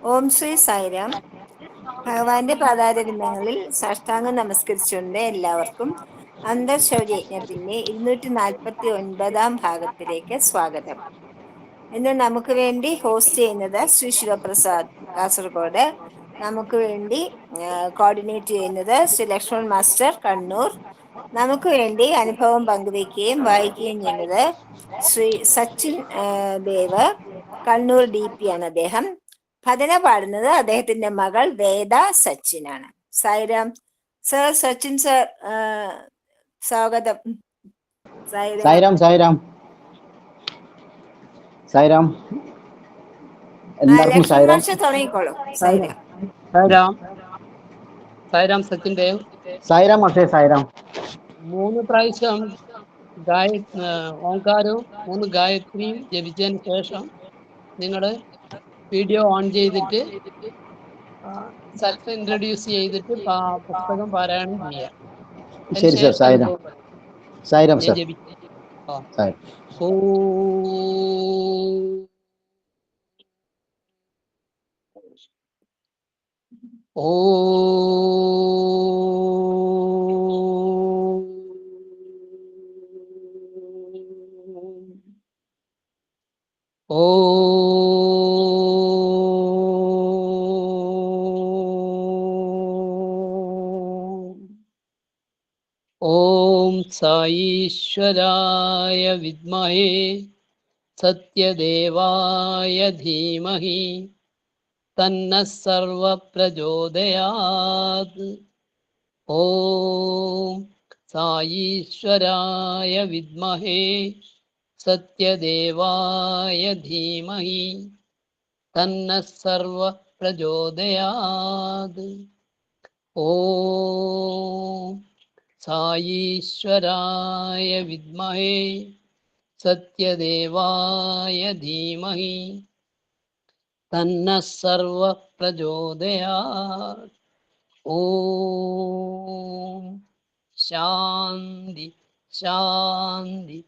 ഓം ശ്രീ സായിരാം. ഭഗവാന്റെ പാതാരവിന്ദങ്ങളിൽ സാഷ്ടാംഗം നമസ്കരിച്ചുകൊണ്ട് എല്ലാവർക്കും അന്തർശൗര്യജ്ഞത്തിന്റെ 249 ഭാഗത്തിലേക്ക് സ്വാഗതം. ഇന്ന് നമുക്ക് വേണ്ടി ഹോസ്റ്റ് ചെയ്യുന്നത് ശ്രീ ശിവപ്രസാദ് കാസർഗോഡ്. നമുക്ക് വേണ്ടി കോർഡിനേറ്റ് ചെയ്യുന്നത് ശ്രീ ലക്ഷ്മൺ മാസ്റ്റർ കണ്ണൂർ. നമുക്ക് വേണ്ടി അനുഭവം പങ്കുവയ്ക്കുകയും വായിക്കുകയും ചെയ്യുന്നത് ശ്രീ സച്ചിൻ ദേവ്, കണ്ണൂർ DP ആണ് അദ്ദേഹം. ഭജന പാടുന്നത് അദ്ദേഹത്തിന്റെ മകൾ വേദ സച്ചിനാണ്. സായിരാം സർ. സച്ചിൻ സർ, സ്വാഗതം. സായിരാം. സായിരാം. സായിരാം. എല്ലാവർക്കും സായിരാം. തുടങ്ങിക്കോളൂ. സായിരാം. സായിരാം. സായിരാം സച്ചിൻ ദേവ്. സായിരാം പക്ഷേ സായിരാം. 3 പ്രാവശ്യം ഓംകാരവും 3 ഗായത്രിയും ജപിച്ചതിന് ശേഷം നിങ്ങൾ വീഡിയോ ഓൺ ചെയ്തിട്ട് സെൽഫ് ഇൻട്രൊഡ്യൂസ് ചെയ്തിട്ട് പുസ്തകം പാരായണം ചെയ്യാം. ശരി സർ. സായിരാം. സായിരാം സർ. ഓ ഓ ഓ ഓം സായീശ്വരായ വിദ്മഹേ സത്യദേവായ ധീമഹി തന്നഃ സർവ പ്രചോദയാത്. ഓം സായീശ്വരായ വിദ്മഹേ സത്യദേവായ ധീമഹി തന്നഃ സർവ പ്രചോദയാത്. ഓം സായീശ്വരായ വിദ്മഹേ സത്യദേവായ ധീമഹി തന്നഃ സർവ പ്രചോദയാത്. ഓം ശാന്തി ശാന്തി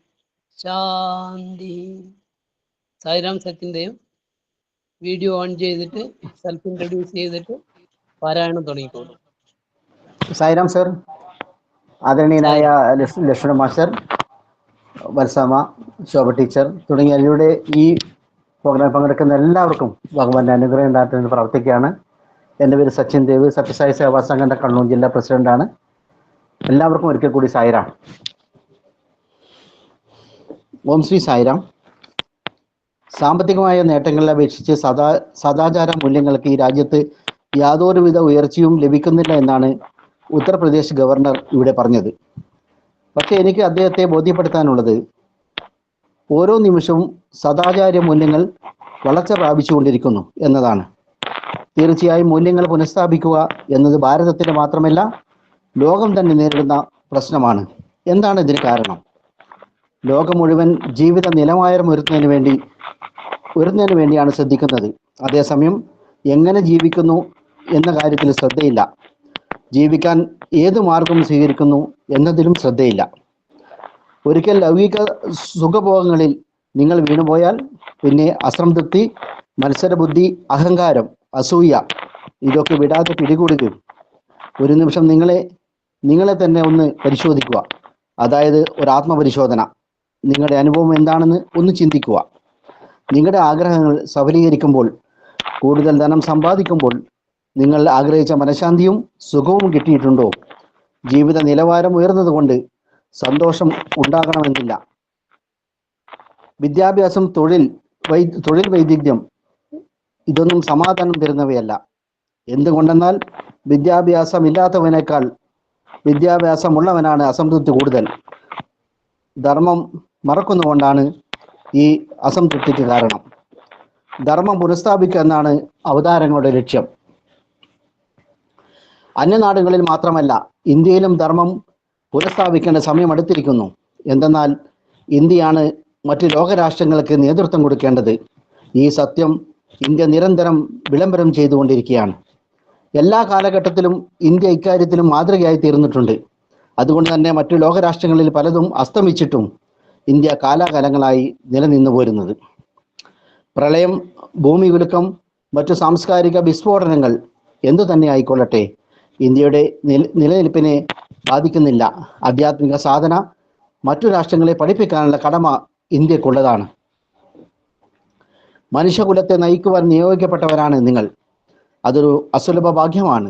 ശാന്തി. സായിരാം സച്ചിൻ ദേവ്. വീഡിയോ ഓൺ ചെയ്തിട്ട് സെൽഫ് ഇൻട്രൊഡ്യൂസ് ചെയ്തിട്ട് പാരായണം തുടങ്ങിക്കോളൂ. സായിരാം സർ. ആദരണീയനായ ലക്ഷ്മണ മാസ്റ്റർ, വത്സമ്മ, ശോഭ ടീച്ചർ തുടങ്ങിയവരുടെ ഈ പ്രോഗ്രാമിൽ പങ്കെടുക്കുന്ന എല്ലാവർക്കും ഭഗവാന്റെ അനുഗ്രഹം ഉണ്ടാകുന്ന പ്രവർത്തിക്കുകയാണ്. എൻ്റെ പേര് സച്ചിൻ ദേവ്, സത്യസായി സേവാ സംഘടന കണ്ണൂർ ജില്ലാ പ്രസിഡന്റാണ്. എല്ലാവർക്കും ഒരിക്കൽ കൂടി സായിരാം. ഓം ശ്രീ സായിരാം. സാമ്പത്തികമായ നേട്ടങ്ങളെ അപേക്ഷിച്ച് സദാചാര മൂല്യങ്ങൾക്ക് ഈ രാജ്യത്ത് യാതൊരുവിധ ഉയർച്ചയും ലഭിക്കുന്നില്ല എന്നാണ് ഉത്തർപ്രദേശ് ഗവർണർ ഇവിടെ പറഞ്ഞത്. പക്ഷെ എനിക്ക് അദ്ദേഹത്തെ ബോധ്യപ്പെടുത്താനുള്ളത്, ഓരോ നിമിഷവും സദാചാര മൂല്യങ്ങൾ വളർച്ച പ്രാപിച്ചുകൊണ്ടിരിക്കുന്നു എന്നതാണ്. തീർച്ചയായും മൂല്യങ്ങൾ പുനഃസ്ഥാപിക്കുക എന്നത് ഭാരതത്തിന് മാത്രമല്ല ലോകം തന്നെ നേരിടുന്ന പ്രശ്നമാണ്. എന്താണ് ഇതിന് കാരണം? ലോകം മുഴുവൻ ജീവിത നിലവാരം ഉയർത്തുന്നതിന് വേണ്ടിയാണ് ശ്രദ്ധിക്കുന്നത്. അതേസമയം എങ്ങനെ ജീവിക്കുന്നു എന്ന കാര്യത്തിൽ ശ്രദ്ധയില്ല. ജീവിക്കാൻ ഏത് മാർഗം സ്വീകരിക്കുന്നു എന്നതിലും ശ്രദ്ധയില്ല. ഒരിക്കൽ ലൗകിക സുഖഭോഗങ്ങളിൽ നിങ്ങൾ വീണുപോയാൽ പിന്നെ അസംതൃപ്തി, മത്സരബുദ്ധി, അഹങ്കാരം, അസൂയ ഇതൊക്കെ വിടാതെ പിടികൂടുകയും. ഒരു നിമിഷം നിങ്ങളെ തന്നെ ഒന്ന് പരിശോധിക്കുക. അതായത് ഒരു ആത്മപരിശോധന. നിങ്ങളുടെ അനുഭവം എന്താണെന്ന് ഒന്ന് ചിന്തിക്കുക. നിങ്ങളുടെ ആഗ്രഹങ്ങൾ സഫലീകരിക്കുമ്പോൾ, കൂടുതൽ ധനം സമ്പാദിക്കുമ്പോൾ നിങ്ങൾ ആഗ്രഹിച്ച മനഃശാന്തിയും സുഖവും കിട്ടിയിട്ടുണ്ടോ? ജീവിത നിലവാരം ഉയർന്നതുകൊണ്ട് സന്തോഷം ഉണ്ടാകണമെന്നില്ല. വിദ്യാഭ്യാസം, തൊഴിൽ വൈദഗ്ധ്യം ഇതൊന്നും സമാധാനം തരുന്നവയല്ല. എന്തുകൊണ്ടെന്നാൽ വിദ്യാഭ്യാസമില്ലാത്തവനേക്കാൾ വിദ്യാഭ്യാസമുള്ളവനാണ് അസംതൃപ്തി കൂടുതൽ. ധർമ്മം മറക്കുന്നതുകൊണ്ടാണ് ഈ അസംതൃപ്തിക്ക് കാരണം. ധർമ്മം പുനഃസ്ഥാപിക്കുക എന്നാണ് അവതാരങ്ങളുടെ ലക്ഷ്യം. അന്യനാടുകളിൽ മാത്രമല്ല, ഇന്ത്യയിലും ധർമ്മം പുനഃസ്ഥാപിക്കേണ്ട സമയം അടുത്തിരിക്കുന്നു. എന്തെന്നാൽ ഇന്ത്യയാണ് മറ്റു ലോകരാഷ്ട്രങ്ങൾക്ക് നേതൃത്വം കൊടുക്കേണ്ടത്. ഈ സത്യം ഇന്ത്യ നിരന്തരം വിളംബരം ചെയ്തുകൊണ്ടിരിക്കുകയാണ്. എല്ലാ കാലഘട്ടത്തിലും ഇന്ത്യ ഇക്കാര്യത്തിലും മാതൃകയായി തീർന്നിട്ടുണ്ട്. അതുകൊണ്ട് തന്നെ മറ്റു ലോകരാഷ്ട്രങ്ങളിൽ പലതും അസ്തമിച്ചിട്ടും ഇന്ത്യ കാലാകാലങ്ങളായി നിലനിന്നു പോരുന്നത്. പ്രളയം, ഭൂമി കുലുക്കം, മറ്റു സാംസ്കാരിക വിസ്ഫോടനങ്ങൾ എന്തു തന്നെ ആയിക്കൊള്ളട്ടെ ഇന്ത്യയുടെ നിലനിൽപ്പിനെ ബാധിക്കുന്നില്ല. ആധ്യാത്മിക സാധന മറ്റു രാഷ്ട്രങ്ങളെ പഠിപ്പിക്കാനുള്ള കടമ ഇന്ത്യക്കുള്ളതാണ്. മനുഷ്യകുലത്തെ നയിക്കുവാൻ നിയോഗിക്കപ്പെട്ടവരാണ് നിങ്ങൾ. അതൊരു അസുലഭ ഭാഗ്യമാണ്.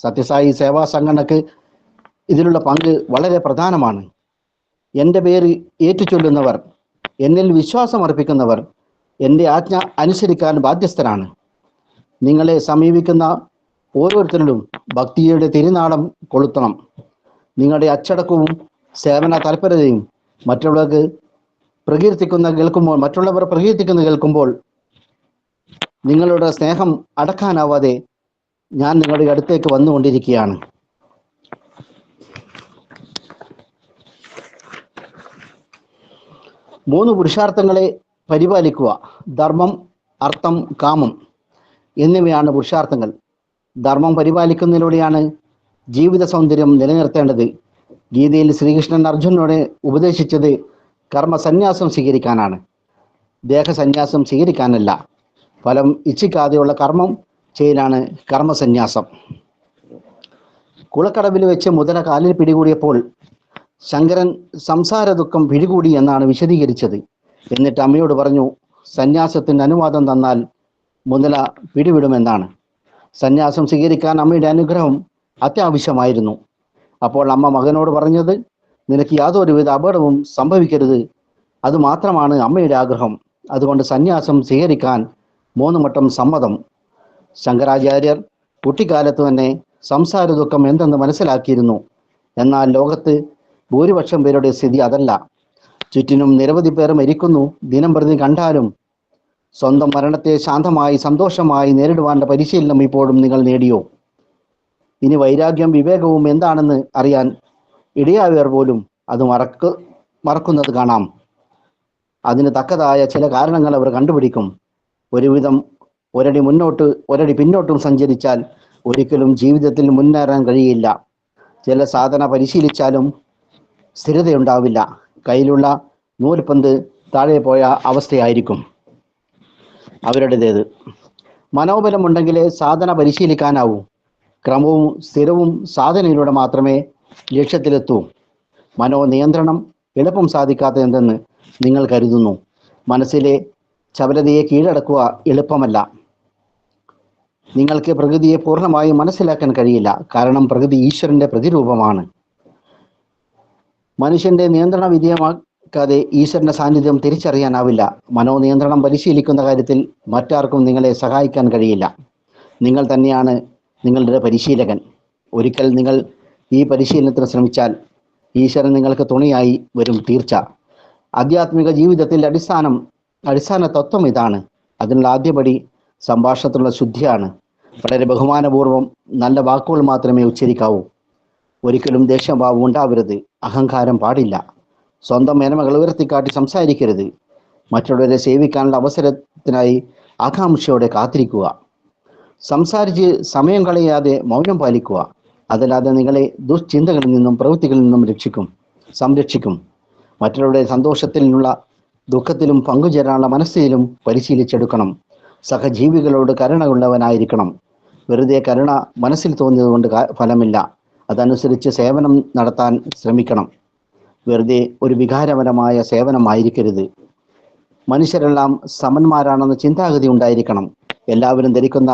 സത്യസായി സേവാ സംഘടനക്ക് ഇതിലുള്ള പങ്ക് വളരെ പ്രധാനമാണ്. എൻ്റെ പേര് ഏറ്റുചൊല്ലുന്നവർ, എന്നിൽ വിശ്വാസം അർപ്പിക്കുന്നവർ എൻ്റെ ആജ്ഞ അനുസരിക്കാൻ ബാധ്യസ്ഥരാണ്. നിങ്ങളെ സമീപിക്കുന്ന ഓരോരുത്തരിലും ഭക്തിയുടെ തിരുനാളം കൊളുത്തണം. നിങ്ങളുടെ അച്ചടക്കവും സേവന തൽപരതയും മറ്റുള്ളവർ പ്രകീർത്തിക്കുന്ന കേൾക്കുമ്പോൾ നിങ്ങളുടെ സ്നേഹം അടക്കാനാവാതെ ഞാൻ നിങ്ങളുടെ അടുത്തേക്ക് വന്നുകൊണ്ടിരിക്കുകയാണ്. മൂന്ന് പുരുഷാർത്ഥങ്ങളെ പരിപാലിക്കുക. ധർമ്മം, അർത്ഥം, കാമം എന്നിവയാണ് പുരുഷാർത്ഥങ്ങൾ. ധർമ്മം പരിപാലിക്കുന്നതിലൂടെയാണ് ജീവിത സൗന്ദര്യം നിലനിർത്തേണ്ടത്. ഗീതയിൽ ശ്രീകൃഷ്ണൻ അർജുനനോട് ഉപദേശിച്ചത് കർമ്മസന്യാസം സ്വീകരിക്കാനാണ്, ദേഹസന്യാസം സ്വീകരിക്കാനല്ല. ഫലം ഇച്ഛിക്കാതെയുള്ള കർമ്മം ചെയ്യലാണ് കർമ്മസന്യാസം. കുളക്കടവിൽ വെച്ച് മുതല കാലിൽ പിടികൂടിയപ്പോൾ ശങ്കരൻ സംസാര ദുഃഖം പിടികൂടി എന്നാണ് വിശദീകരിച്ചത്. എന്നിട്ട് അമ്മയോട് പറഞ്ഞു, സന്യാസത്തിന് അനുവാദം തന്നാൽ മുതല പിടിവിടുമെന്നാണ്. സന്യാസം സ്വീകരിക്കാൻ അമ്മയുടെ അനുഗ്രഹം അത്യാവശ്യമായിരുന്നു. അപ്പോൾ അമ്മ മകനോട് പറഞ്ഞത്, നിനക്ക് യാതൊരുവിധ അപകടവും സംഭവിക്കരുത്. അതുമാത്രമാണ് അമ്മയുടെ ആഗ്രഹം. അതുകൊണ്ട് സന്യാസം സ്വീകരിക്കാൻ 3 വട്ടം സമ്മതം. ശങ്കരാചാര്യർ കുട്ടിക്കാലത്ത് തന്നെ സംസാര ദുഃഖം എന്തെന്ന് മനസ്സിലാക്കിയിരുന്നു. എന്നാൽ ലോകത്ത് ഭൂരിപക്ഷം പേരുടെ സ്ഥിതി അതല്ല. ചുറ്റിനും നിരവധി പേർ മരിക്കുന്നു. ദിനം പ്രതി കണ്ടാലും സ്വന്തം മരണത്തെ ശാന്തമായി സന്തോഷമായി നേരിടുവാനുള്ള പരിശീലനം ഇപ്പോഴും നിങ്ങൾ നേടിയോ? ഇനി വൈരാഗ്യം വിവേകവും എന്താണെന്ന് അറിയാൻ ഇടയായവർ പോലും അത് മറക്കുന്നത് കാണാം. അതിന് തക്കതായ ചില കാരണങ്ങൾ അവർ കണ്ടുപിടിക്കും. ഒരുവിധം ഒരടി മുന്നോട്ട് ഒരടി പിന്നോട്ടും സഞ്ചരിച്ചാൽ ഒരിക്കലും ജീവിതത്തിൽ മുന്നേറാൻ കഴിയില്ല. ചില സാധന പരിശീലിച്ചാലും സ്ഥിരതയുണ്ടാവില്ല. കയ്യിലുള്ള നൂൽപന്ത് താഴെ പോയ അവസ്ഥയായിരിക്കും അവരുടേത്. മനോബലമുണ്ടെങ്കിലേ സാധന പരിശീലിക്കാനാവൂ. ക്രമവും സ്ഥിരവും സാധനയിലൂടെ മാത്രമേ ലക്ഷ്യത്തിലെത്തൂ. മനോനിയന്ത്രണം എളുപ്പം സാധിക്കാത്ത എന്തെന്ന് നിങ്ങൾ കരുതുന്നു. മനസ്സിലെ ചപലതയെ കീഴടക്കുക എളുപ്പമല്ല. നിങ്ങൾക്ക് പ്രകൃതിയെ പൂർണ്ണമായി മനസ്സിലാക്കാൻ കഴിയില്ല. കാരണം പ്രകൃതി ഈശ്വരന്റെ പ്രതിരൂപമാണ്. മനുഷ്യന്റെ നിയന്ത്രണ വിധേയമാക്കാതെ ഈശ്വരന്റെ സാന്നിധ്യം തിരിച്ചറിയാനാവില്ല. മനോനിയന്ത്രണം പരിശീലിക്കുന്ന കാര്യത്തിൽ മറ്റാർക്കും നിങ്ങളെ സഹായിക്കാൻ കഴിയില്ല. നിങ്ങൾ തന്നെയാണ് നിങ്ങളുടെ പരിശീലകൻ. ഒരിക്കൽ നിങ്ങൾ ഈ പരിശീലനത്തിന് ശ്രമിച്ചാൽ ഈശ്വരൻ നിങ്ങൾക്ക് തുണയായി വരും, തീർച്ച. ആധ്യാത്മിക ജീവിതത്തിൽ അടിസ്ഥാന തത്വം ഇതാണ്. അതിനുള്ള ആദ്യപടി സംഭാഷണത്തിലുള്ള ശുദ്ധിയാണ്. വളരെ ബഹുമാനപൂർവ്വം നല്ല വാക്കുകൾ മാത്രമേ ഉച്ചരിക്കാവൂ. ഒരിക്കലും ദേഷ്യഭാവം ഉണ്ടാവരുത്. അഹങ്കാരം പാടില്ല. സ്വന്തം മേന്മകൾ ഉയർത്തിക്കാട്ടി സംസാരിക്കരുത്. മറ്റുള്ളവരെ സേവിക്കാനുള്ള അവസരത്തിനായി ആകാംക്ഷയോടെ കാത്തിരിക്കുക. സംസാരിച്ച് സമയം കളയാതെ മൗനം പാലിക്കുക. അതല്ലാതെ നിങ്ങളെ ദുശ്ചിന്തകളിൽ നിന്നും പ്രവൃത്തികളിൽ നിന്നും സംരക്ഷിക്കും. മറ്റുള്ളവരുടെ സന്തോഷത്തിലുള്ള ദുഃഖത്തിലും പങ്കുചേരാനുള്ള മനസ്സിലും പരിശീലിച്ചെടുക്കണം. സഹജീവികളോട് കരുണയുള്ളവനായിരിക്കണം. വെറുതെ കരുണ മനസ്സിൽ തോന്നിയതുകൊണ്ട് ഫലമില്ല. അതനുസരിച്ച് സേവനം നടത്താൻ ശ്രമിക്കണം. വെറുതെ ഒരു വികാരപരമായ സേവനമായിരിക്കരുത്. മനുഷ്യരെല്ലാം സമന്മാരാണെന്ന ചിന്താഗതി ഉണ്ടായിരിക്കണം. എല്ലാവരും ധരിക്കുന്ന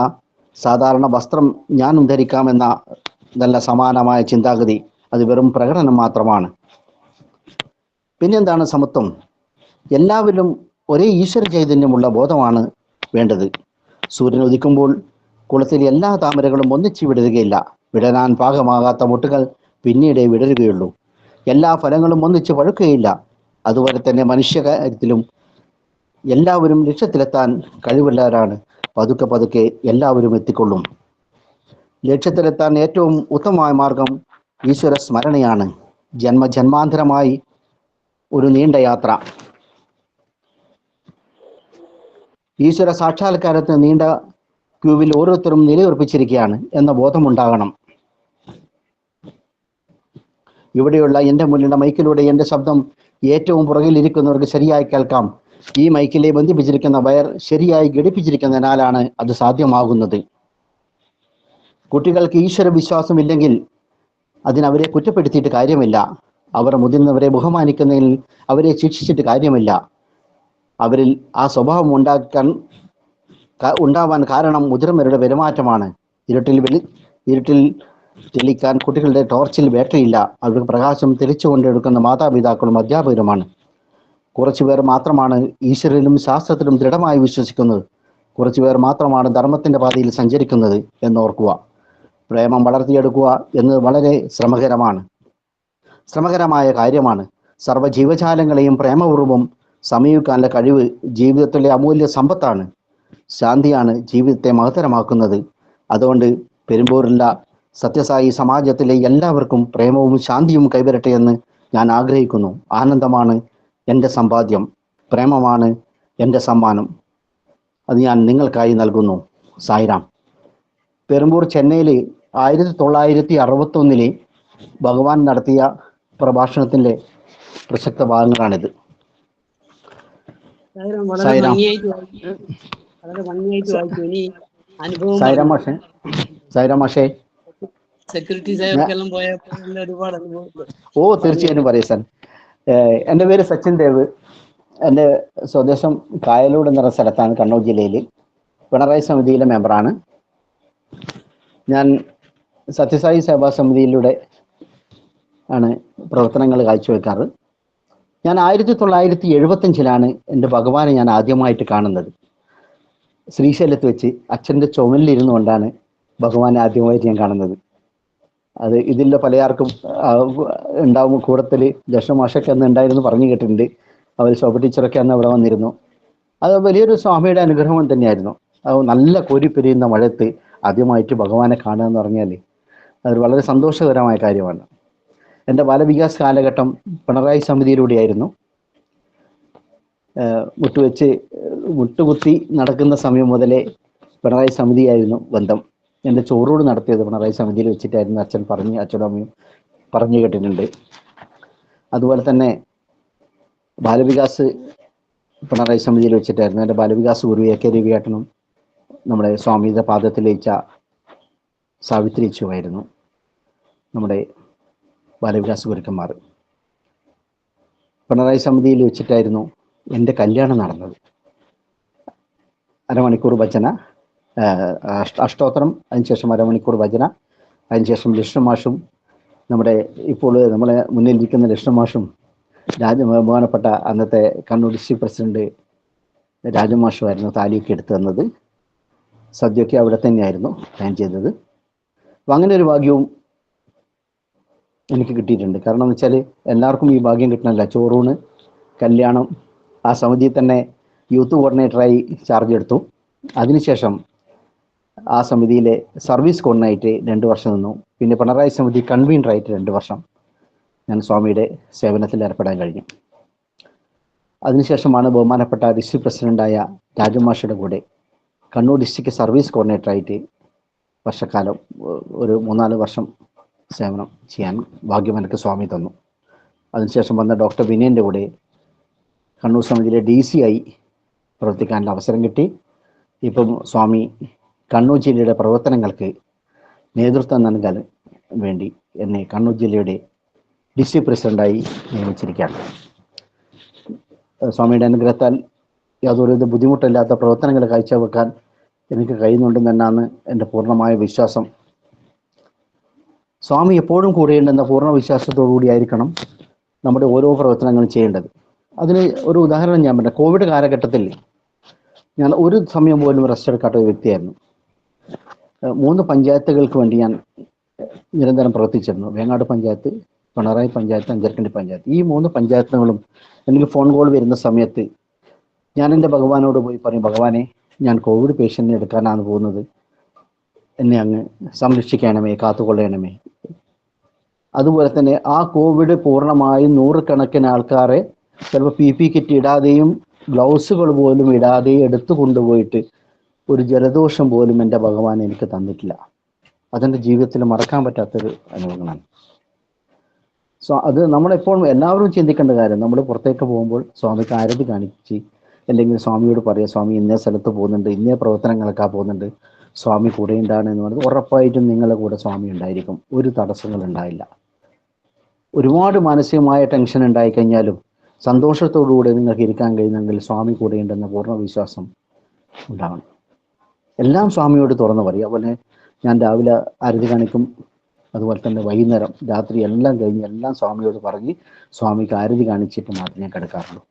സാധാരണ വസ്ത്രം ഞാനും ധരിക്കാമെന്ന നല്ല സമാനമായ ചിന്താഗതി അത് വെറും പ്രകടനം മാത്രമാണ്. പിന്നെന്താണ് സമത്വം? എല്ലാവരിലും ഒരേ ഈശ്വര ചൈതന്യമുള്ള ബോധമാണ് വേണ്ടത്. സൂര്യൻ ഉദിക്കുമ്പോൾ കുളത്തിൽ എല്ലാ താമരകളും ഒന്നിച്ച് വിടരുകയില്ല. വിടരാൻ പാകമാകാത്ത മുട്ടുകൾ പിന്നീടേ വിടരുകയുള്ളൂ. എല്ലാ ഫലങ്ങളും ഒന്നിച്ച് പഴുക്കുകയില്ല. അതുപോലെ തന്നെ മനുഷ്യകാര്യത്തിലും എല്ലാവരും ലക്ഷ്യത്തിലെത്താൻ കഴിവുള്ളവരാണ്. പതുക്കെ പതുക്കെ എല്ലാവരും എത്തിക്കൊള്ളും. ലക്ഷ്യത്തിലെത്താൻ ഏറ്റവും ഉത്തമമായ മാർഗം ഈശ്വര സ്മരണയാണ്. ജന്മജന്മാന്തരമായി ഒരു നീണ്ട യാത്ര. ഈശ്വര സാക്ഷാത്കാരത്തിന് നീണ്ട ക്യൂവിൽ ഓരോരുത്തരും നിലയുറപ്പിച്ചിരിക്കുകയാണ് എന്ന ബോധമുണ്ടാകണം. ഇവിടെയുള്ള എൻ്റെ മുന്നിലെ മൈക്കിലൂടെ എൻ്റെ ശബ്ദം ഏറ്റവും പുറകിലിരിക്കുന്നവർക്ക് ശരിയായി കേൾക്കാം. ഈ മൈക്കിലെ ബന്ധിപ്പിച്ചിരിക്കുന്ന വയർ ശരിയായി ഘടിപ്പിച്ചിരിക്കുന്നതിനാലാണ് അത് സാധ്യമാകുന്നത്. കുട്ടികൾക്ക് ഈശ്വര വിശ്വാസമില്ലെങ്കിൽ അതിനവരെ കുറ്റപ്പെടുത്തിയിട്ട് കാര്യമില്ല. അവർ മുതിർന്നവരെ ബഹുമാനിക്കുന്നതിൽ അവരെ ശിക്ഷിച്ചിട്ട് കാര്യമില്ല. അവരിൽ ആ സ്വഭാവം ഉണ്ടാവാൻ കാരണം മുതിർന്നവരുടെ പെരുമാറ്റമാണ്. ഇരുട്ടിൽ തെളിക്കാൻ കുട്ടികളുടെ ടോർച്ചിൽ ബാറ്ററിയില്ല. അവർക്ക് പ്രകാശം തെളിച്ചു കൊണ്ടെടുക്കുന്ന മാതാപിതാക്കളും അധ്യാപകരുമാണ്. കുറച്ചുപേർ മാത്രമാണ് ഈശ്വരനിലും ശാസ്ത്രത്തിലും ദൃഢമായി വിശ്വസിക്കുന്നത്. കുറച്ചുപേർ മാത്രമാണ് ധർമ്മത്തിന്റെ പാതയിൽ സഞ്ചരിക്കുന്നത് എന്നോർക്കുക. പ്രേമം വളർത്തിയെടുക്കുക എന്നത് വളരെ ശ്രമകരമായ കാര്യമാണ്. സർവ്വജീവജാലങ്ങളെയും പ്രേമപൂർവ്വം സമീപിക്കാനുള്ള കഴിവ് ജീവിതത്തിലെ അമൂല്യ സമ്പത്താണ്. ശാന്തിയാണ് ജീവിതത്തെ മഹത്തരമാക്കുന്നത്. അതുകൊണ്ട് പെരുമ്പൂരില്ല സത്യസായി സമാജത്തിലെ എല്ലാവർക്കും പ്രേമവും ശാന്തിയും കൈവരട്ടെ എന്ന് ഞാൻ ആഗ്രഹിക്കുന്നു. ആനന്ദമാണ് എൻ്റെ സമ്പാദ്യം, പ്രേമമാണ് എൻ്റെ സമ്മാനം. അത് ഞാൻ നിങ്ങൾക്കായി നൽകുന്നു. സായിരാം. പെരുമ്പൂർ ചെന്നൈയിൽ 1961 ഭഗവാൻ നടത്തിയ പ്രഭാഷണത്തിൻ്റെ പ്രസക്ത ഭാഗങ്ങളാണിത്. സായിരാം. സായിരാം മാഷേ. സെക്യൂരിറ്റി സേവക്കെല്ലാം പോയപ്പോൾ ഒരുപാട് അനുഭവം. ഓ, തീർച്ചയായിട്ടും പറയൂ സാർ. എൻ്റെ പേര് സച്ചിൻ ദേവ്. എൻ്റെ സ്വദേശം കായലോട് എന്ന സ്ഥലത്താണ്, കണ്ണൂർ ജില്ലയിൽ. പിണറായി സമിതിയിലെ മെമ്പറാണ് ഞാൻ. സത്യസായി സേവാ സമിതിയിലൂടെ ആണ് പ്രവർത്തനങ്ങൾ കാഴ്ചവെക്കാറ്. ഞാൻ 1975 എൻ്റെ ഭഗവാനെ ഞാൻ ആദ്യമായിട്ട് കാണുന്നത്. ശ്രീശൈലത്ത് വെച്ച് അച്ഛൻ്റെ ചുമലിലിരുന്നു കൊണ്ടാണ് ഭഗവാനെ ആദ്യമായിട്ട് ഞാൻ കാണുന്നത്. അത് ഇതിൻ്റെ പലയാർക്കും ഉണ്ടാവും. കൂടത്തിൽ ദശമാഷൊക്കെ അന്ന് ഉണ്ടായിരുന്നു പറഞ്ഞു കേട്ടിട്ടുണ്ട്. അവർ ശോഭ ടീച്ചറൊക്കെ അന്ന് അവിടെ വന്നിരുന്നു. അത് വലിയൊരു സ്വാമിയുടെ അനുഗ്രഹം തന്നെയായിരുന്നു. അത് നല്ല കോരിപ്പെരിയുന്ന മഴയത്ത് ആദ്യമായിട്ട് ഭഗവാനെ കാണുക എന്ന് പറഞ്ഞാൽ അത് വളരെ സന്തോഷകരമായ കാര്യമാണ്. എൻ്റെ ബാലവികാസ് കാലഘട്ടം പിണറായി സമിതിയിലൂടെയായിരുന്നു. മുട്ടുകുത്തി നടക്കുന്ന സമയം മുതലേ പിണറായി സമിതിയായിരുന്നു ബന്ധം. എൻ്റെ ചോറൂട് നടത്തിയത് പിണറായി സമിതിയിൽ വെച്ചിട്ടായിരുന്നു. അച്ഛനും അമ്മയും പറഞ്ഞു കേട്ടിട്ടുണ്ട്. അതുപോലെ തന്നെ ബാലവികാസ് പിണറായി സമിതിയിൽ വെച്ചിട്ടായിരുന്നു. എൻ്റെ ബാലവികാസ് ഗുരു AK രവിയേട്ടനും നമ്മുടെ സ്വാമിയുടെ പാദത്തിൽ ലയിച്ച സാവിത്രി യേശുവായിരുന്നു നമ്മുടെ ബാലവികാസ് ഗുരുക്കന്മാർ. പിണറായി സമിതിയിൽ വെച്ചിട്ടായിരുന്നു എൻ്റെ കല്യാണം നടന്നത്. അരമണിക്കൂർ ഭജന, അഷ്ടോത്തരം, അതിനുശേഷം അരമണിക്കൂർ ഭജന, അതിനുശേഷം ലക്ഷ്മമാഷും നമ്മുടെ ഇപ്പോൾ നമ്മളെ മുന്നിലിരിക്കുന്ന ലക്ഷ്മമാഷും ബഹുമാനപ്പെട്ട അന്നത്തെ കണ്ണൂർ ഡിസ്ട്രിക്ട് പ്രസിഡന്റ് രാജമാഷുമായിരുന്നു താലിയൊക്കെ എടുത്തു തന്നത്. സദ്യയൊക്കെ അവിടെ തന്നെയായിരുന്നു പ്ലാൻ ചെയ്തത്. അപ്പം അങ്ങനെ ഒരു ഭാഗ്യവും എനിക്ക് കിട്ടിയിട്ടുണ്ട്. കാരണം എന്ന് വെച്ചാൽ എല്ലാവർക്കും ഈ ഭാഗ്യം കിട്ടണമല്ല. ചോറൂണ്, കല്യാണം. ആ സമിതിയിൽ തന്നെ യൂത്ത് കോർഡിനേറ്ററായി ചാർജ് എടുത്തു. അതിനുശേഷം ആ സമിതിയിലെ സർവീസ് കോർഡിനേറ്റർ 2 വർഷം നിന്നു. പിന്നെ പിണറായി സമിതി കൺവീനറായിട്ട് 2 വർഷം ഞാൻ സ്വാമിയുടെ സേവനത്തിൽ ഏർപ്പെടാൻ കഴിഞ്ഞു. അതിനുശേഷമാണ് ബഹുമാനപ്പെട്ട ഡിസ്ട്രിക്ട് പ്രസിഡന്റായ രാജമാഷയുടെ കൂടെ കണ്ണൂർ ഡിസ്ട്രിക്ട് സർവീസ് കോർഡിനേറ്ററായിട്ട് വർഷക്കാലം ഒരു 3-4 വർഷം സേവനം ചെയ്യാൻ ഭാഗ്യം എനിക്ക് സ്വാമി തന്നു. അതിനുശേഷം വന്ന ഡോക്ടർ വിനയൻ്റെ കൂടെ കണ്ണൂർ സമിതിയിലെ DC ആയി പ്രവർത്തിക്കാനുള്ള അവസരം കിട്ടി. ഇപ്പം സ്വാമി കണ്ണൂർ ജില്ലയുടെ പ്രവർത്തനങ്ങൾക്ക് നേതൃത്വം നൽകാൻ വേണ്ടി എന്നെ കണ്ണൂർ ജില്ലയുടെ ഡിസ്ട്രിക്ട് പ്രസിഡന്റായി നിയമിച്ചിരിക്കുകയാണ്. സ്വാമിയുടെ അനുഗ്രഹത്താൽ യാതൊരു ബുദ്ധിമുട്ടില്ലാത്ത പ്രവർത്തനങ്ങൾ കാഴ്ചവെക്കാൻ എനിക്ക് കഴിയുന്നുണ്ടെന്നാണ് എൻ്റെ പൂർണ്ണമായ വിശ്വാസം. സ്വാമി എപ്പോഴും കൂടെയുണ്ടെന്ന പൂർണ്ണ വിശ്വാസത്തോടു കൂടിയായിരിക്കണം നമ്മുടെ ഓരോ പ്രവർത്തനങ്ങളും ചെയ്യേണ്ടത്. അതിന് ഒരു ഉദാഹരണം ഞാൻ പറയാം. കോവിഡ് കാലഘട്ടത്തിൽ ഞാൻ ഒരു സമയം പോലും റെസ്റ്റ് എടുക്കാത്ത ഒരു വ്യക്തിയായിരുന്നു. 3 പഞ്ചായത്തുകൾക്ക് വേണ്ടി ഞാൻ നിരന്തരം പ്രവർത്തിച്ചിരുന്നു. വേങ്ങാട് പഞ്ചായത്ത്, പിണറായി പഞ്ചായത്ത്, അഞ്ചരക്കണ്ടി പഞ്ചായത്ത്. ഈ 3 പഞ്ചായത്തുകളും എനിക്ക് ഫോൺ കോൾ വരുന്ന സമയത്ത് ഞാൻ എൻ്റെ ഭഗവാനോട് പോയി പറയും, ഭഗവാനെ, ഞാൻ കോവിഡ് പേഷ്യൻറ്റിനെ എടുക്കാനാണ് പോകുന്നത്, എന്നെ അങ്ങ് സംരക്ഷിക്കണമേ, കാത്തുകൊള്ളണമേ. അതുപോലെ തന്നെ ആ കോവിഡ് പൂർണ്ണമായും 100 കണക്കിന് ആൾക്കാരെ ചിലപ്പോൾ PP കിറ്റ് ഇടാതെയും ഗ്ലൗസുകൾ പോലും ഇടാതെയും എടുത്തു കൊണ്ടുപോയിട്ട് ഒരു ജലദോഷം പോലും എൻ്റെ ഭഗവാൻ എനിക്ക് തന്നിട്ടില്ല. അതെൻ്റെ ജീവിതത്തിൽ മറക്കാൻ പറ്റാത്തൊരു അനുഭവങ്ങളാണ്. അത് നമ്മളെപ്പോഴും എല്ലാവരും ചിന്തിക്കേണ്ട കാര്യം. നമ്മൾ പുറത്തേക്ക് പോകുമ്പോൾ സ്വാമിക്ക് ആരതി കാണിച്ച് അല്ലെങ്കിൽ സ്വാമിയോട് പറയുക, സ്വാമി ഇന്നേ സ്ഥലത്ത് പോകുന്നുണ്ട്, ഇന്നേ പ്രവർത്തനങ്ങളൊക്കെ പോകുന്നുണ്ട്, സ്വാമി കൂടെ ഉണ്ടാണ് എന്ന് പറഞ്ഞത് ഉറപ്പായിട്ടും നിങ്ങളുടെ കൂടെ സ്വാമി ഉണ്ടായിരിക്കും. ഒരു തടസ്സങ്ങൾ ഉണ്ടായില്ല. ഒരുപാട് മാനസികമായ ടെൻഷൻ ഉണ്ടായിക്കഴിഞ്ഞാലും സന്തോഷത്തോടുകൂടി നിങ്ങൾക്ക് ഇരിക്കാൻ കഴിയുന്നെങ്കിൽ സ്വാമി കൂടെ ഉണ്ടെന്ന പൂർണ്ണ വിശ്വാസം ഉണ്ടാവണം. എല്ലാം സ്വാമിയോട് തുറന്നു പറയും. അതുപോലെ ഞാൻ രാവിലെ ആരതി കാണിക്കും, അതുപോലെ തന്നെ വൈകുന്നേരം രാത്രി എല്ലാം കഴിഞ്ഞ് എല്ലാം സ്വാമിയോട് പറഞ്ഞ് സ്വാമിക്ക് ആരതി കാണിച്ചിട്ട് മാത്രമേ കിടക്കാറുള്ളൂ.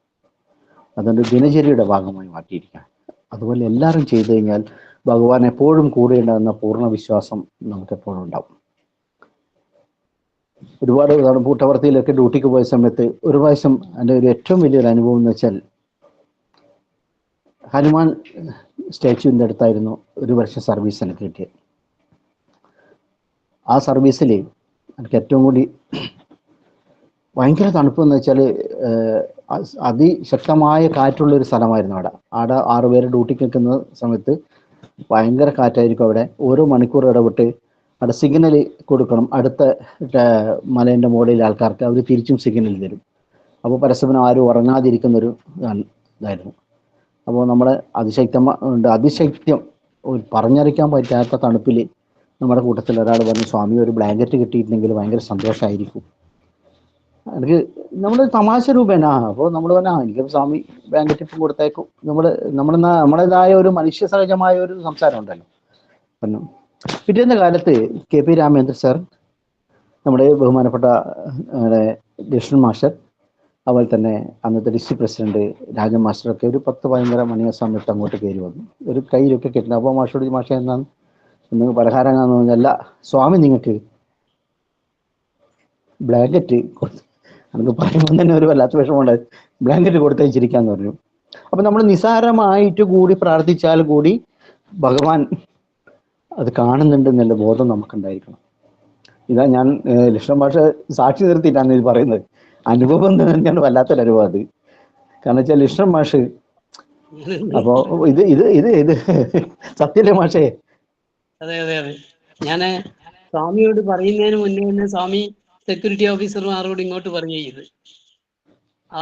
അതുകൊണ്ട് ദിനചര്യയുടെ ഭാഗമായി മാറ്റിയിരിക്കാം. അതുപോലെ എല്ലാവരും ചെയ്തു കഴിഞ്ഞാൽ ഭഗവാൻ എപ്പോഴും കൂടെ ഉണ്ടാകുന്ന പൂർണ്ണ വിശ്വാസം നമുക്ക് എപ്പോഴും ഉണ്ടാവും. ഒരുപാട് പൂട്ടവർത്തിയിലൊക്കെ ഡ്യൂട്ടിക്ക് പോയ സമയത്ത് ഒരു പ്രാവശ്യം എൻ്റെ ഒരു ഏറ്റവും വലിയൊരു അനുഭവം എന്ന് വെച്ചാൽ, ഹനുമാൻ സ്റ്റാച്യുവിൻ്റെ അടുത്തായിരുന്നു ഒരു വർഷം സർവീസ് എനിക്ക് കിട്ടിയത്. ആ സർവീസിൽ എനിക്ക് ഏറ്റവും കൂടി ഭയങ്കര തണുപ്പെന്ന് വെച്ചാൽ അതിശക്തമായ കാറ്റുള്ളൊരു സ്ഥലമായിരുന്നു അവിടെ. 6 പേര് ഡ്യൂട്ടിക്ക് നിൽക്കുന്ന സമയത്ത് ഭയങ്കര കാറ്റായിരിക്കും അവിടെ. ഓരോ മണിക്കൂർ ഇടവിട്ട് അവിടെ സിഗ്നൽ കൊടുക്കണം. അടുത്ത മലേൻ്റെ മുകളിലെ ആൾക്കാർക്ക് അവർ തിരിച്ചും സിഗ്നൽ തരും. അപ്പോൾ പരസ്പരം ആരും ഉറങ്ങാതിരിക്കുന്നൊരു ഇതായിരുന്നു. അപ്പോൾ നമ്മുടെ അതിശൈത്യം പറഞ്ഞറിയിക്കാൻ പറ്റാത്ത തണുപ്പിൽ നമ്മുടെ കൂട്ടത്തിൽ ഒരാൾ പറഞ്ഞു, സ്വാമി ഒരു ബ്ലാങ്കറ്റ് കിട്ടിയിട്ടുണ്ടെങ്കിൽ ഭയങ്കര സന്തോഷമായിരിക്കും. എനിക്ക് നമ്മൾ തമാശ രൂപേണ അപ്പോൾ നമ്മൾ പറഞ്ഞാൽ എനിക്ക് സ്വാമി ബ്ലാങ്കറ്റ് ഇപ്പം കൊടുത്തേക്കും. നമ്മുടേതായ ഒരു മനുഷ്യ സഹജമായ ഒരു സംസാരം ഉണ്ടല്ലോ. പറഞ്ഞു പിറ്റേന്ന കാലത്ത് KP രാമേന്ദ്ര സാർ, നമ്മുടെ ബഹുമാനപ്പെട്ട ലക്ഷ്മൺ മാസ്റ്റർ, അതുപോലെ തന്നെ അന്നത്തെ ഡിസ്ട്രിക്ട് പ്രസിഡന്റ് രാജൻ മാസ്റ്ററൊക്കെ ഒരു 10-15 മണിയ സമയത്ത് അങ്ങോട്ട് കയറി വന്നു. ഒരു കയ്യിലൊക്കെ കെട്ടുന്നത്. അപ്പോൾ മാസ്റ്ററോട് മാഷ എന്നാണ് നിങ്ങൾ പലഹാരം എന്ന് പറഞ്ഞല്ല, സ്വാമി നിങ്ങൾക്ക് ബ്ലാങ്കറ്റ് കൊടുത്തു. നമുക്ക് പറയുമ്പോൾ തന്നെ ഒരു വല്ലാത്ത വിഷമമുണ്ട്. ബ്ലാങ്കറ്റ് കൊടുത്തയച്ചിരിക്കാന്ന് പറഞ്ഞു. അപ്പം നമ്മൾ നിസാരമായിട്ട് കൂടി പ്രാർത്ഥിച്ചാൽ കൂടി ഭഗവാൻ അത് കാണുന്നുണ്ട് എന്നുള്ള ബോധം നമുക്കുണ്ടായിരിക്കണം. ഇതാ ഞാൻ ലക്ഷ്മൺ ഭാഷ സാക്ഷി നിർത്തിയിട്ടാണ് ഇത് പറയുന്നത്. അനുഭവം എന്ന് തന്നെയാണ് വല്ലാത്തൊരു അനുഭവം അത്. കാരണം വെച്ചാൽ ലക്ഷ്മൺ മാഷ് അപ്പോ ഇത് സത്യല്ലേ മാഷേ? അതെ അതെ അതെ. ഞാന് സ്വാമിയോട് പറയുന്നതിന് മുന്നേ തന്നെ സ്വാമി സെക്യൂരിറ്റി ഓഫീസർമാരോട് ഇങ്ങോട്ട് പറഞ്ഞു ചെയ്ത് ആ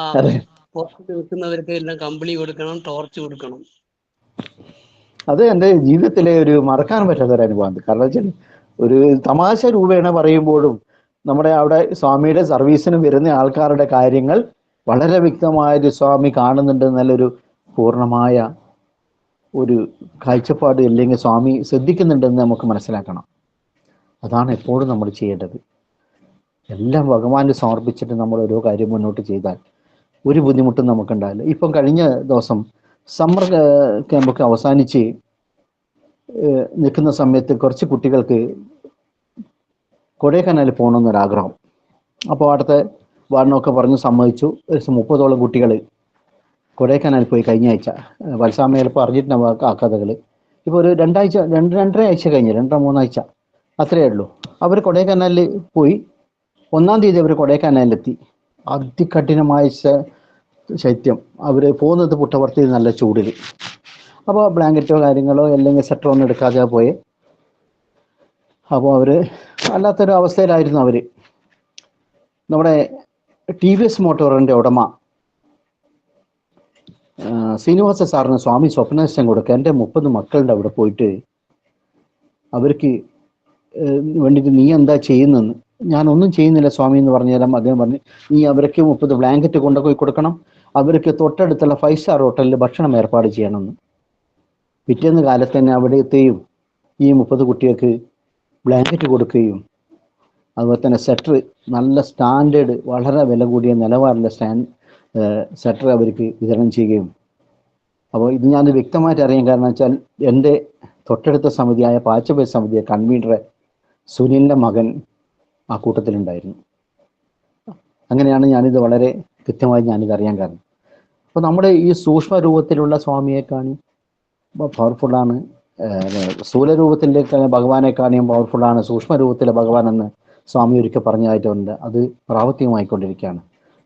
പുറത്ത് നിൽക്കുന്നവർക്ക് എല്ലാം കമ്പിളി കൊടുക്കണം, ടോർച്ച് കൊടുക്കണം. അത് എൻ്റെ ജീവിതത്തിലെ ഒരു മറക്കാൻ പറ്റാത്ത ഒരു അനുഭവമാണ്. കാരണം വെച്ചാൽ ഒരു തമാശ രൂപേണ പറയുമ്പോഴും നമ്മുടെ അവിടെ സ്വാമിയുടെ സർവീസിന് വരുന്ന ആൾക്കാരുടെ കാര്യങ്ങൾ വളരെ വ്യക്തമായൊരു സ്വാമി കാണുന്നുണ്ട് എന്നുള്ളൊരു പൂർണ്ണമായ ഒരു കാഴ്ചപ്പാട് അല്ലെങ്കിൽ സ്വാമി ശ്രദ്ധിക്കുന്നുണ്ടെന്ന് നമുക്ക് മനസ്സിലാക്കണം. അതാണ് എപ്പോഴും നമ്മൾ ചെയ്യേണ്ടത്. എല്ലാം ഭഗവാന് സമർപ്പിച്ചിട്ട് നമ്മൾ ഓരോ കാര്യം മുന്നോട്ട് ചെയ്താൽ ഒരു ബുദ്ധിമുട്ടും നമുക്കുണ്ടാവില്ല. ഇപ്പം കഴിഞ്ഞ ദിവസം സമ്മർ ക്യാമ്പൊക്കെ അവസാനിച്ച് നിൽക്കുന്ന സമയത്ത് കുറച്ച് കുട്ടികൾക്ക് കൊടൈക്കനാലിൽ പോകണമെന്നൊരാഗ്രഹം. അപ്പോൾ അവിടുത്തെ വാർഡനൊക്കെ പറഞ്ഞ് സമ്മതിച്ചു. 30ഓളം കുട്ടികൾ കൊടൈക്കനാലിൽ പോയി കഴിഞ്ഞ ആഴ്ച. വത്സാമ ചിലപ്പോൾ അറിഞ്ഞിട്ടുണ്ടാവും ആ കഥകൾ. ഇപ്പോൾ ഒരു 2-2.5 ആഴ്ച കഴിഞ്ഞ് 2-3 ആഴ്ച അത്രയേ ഉള്ളൂ. അവർ കൊടൈക്കനാലിൽ പോയി. 1-ാം തീയതി അവർ കൊടൈക്കനാലിലെത്തി. അതികഠിനമായ ശൈത്യം. അവർ പോകുന്നത് പുട്ടപർത്തി നല്ല ചൂടിൽ. അപ്പോൾ ബ്ലാങ്കറ്റോ കാര്യങ്ങളോ അല്ലെങ്കിൽ സെറ്ററോ ഒന്നും എടുക്കാതെ പോയി. അപ്പോൾ അവർ അല്ലാത്തൊരു അവസ്ഥയിലായിരുന്നു. അവർ നമ്മുടെ TVS മോട്ടോറിൻ്റെ ഉടമ ശ്രീനിവാസ സാറിന് സ്വാമി സ്വപ്നദർശനം കൊടുക്കുക. എൻ്റെ 30 മക്കളുടെ അവിടെ പോയിട്ട് അവർക്ക് വേണ്ടിയിട്ട് നീ എന്താ ചെയ്യുന്നെന്ന്. ഞാനൊന്നും ചെയ്യുന്നില്ല സ്വാമി എന്ന് പറഞ്ഞു തരാം. അദ്ദേഹം പറഞ്ഞു, നീ അവർക്ക് 30 ബ്ലാങ്കറ്റ് കൊണ്ടുപോയി കൊടുക്കണം, അവർക്ക് തൊട്ടടുത്തുള്ള 5 സ്റ്റാർ ഹോട്ടലിൽ ഭക്ഷണം ഏർപ്പാട് ചെയ്യണമെന്ന്. പിറ്റേന്ന് കാലത്ത് തന്നെ അവിടെത്തെയും ഈ 30 കുട്ടികൾക്ക് ബ്ലാങ്കറ്റ് കൊടുക്കുകയും അതുപോലെ തന്നെ സെറ്റർ നല്ല സ്റ്റാൻഡേർഡ് വളരെ വില കൂടിയ നിലവാരമുള്ള സെറ്റർ അവർക്ക് വിതരണം ചെയ്യുകയും. അപ്പോൾ ഇത് ഞാൻ വ്യക്തമായിട്ട് അറിയാൻ കാരണം വെച്ചാൽ എൻ്റെ തൊട്ടടുത്ത സമിതിയായ പാച്ചപേർ സമിതിയെ കൺവീനറെ സുനിലിൻ്റെ മകൻ ആ കൂട്ടത്തിലുണ്ടായിരുന്നു. അങ്ങനെയാണ് ഞാനിത് വളരെ കൃത്യമായി ഞാനിത് അറിയാൻ കാരണം. അപ്പോൾ നമ്മുടെ ഈ സൂക്ഷ്മ രൂപത്തിലുള്ള സ്വാമിയെ കാണി പവർഫുള്ളാണ്, സ്ഥൂല രൂപത്തിലേക്ക് ഭഗവാനെ കാണിയും പവർഫുള്ളാണ് സൂക്ഷ്മ രൂപത്തിലെ ഭഗവാൻ എന്ന് സ്വാമി ഒരിക്കൽ പറഞ്ഞതായിട്ടുണ്ട്. അത് പ്രാവർത്തികമായിക്കൊണ്ടിരിക്കുകയാണ്.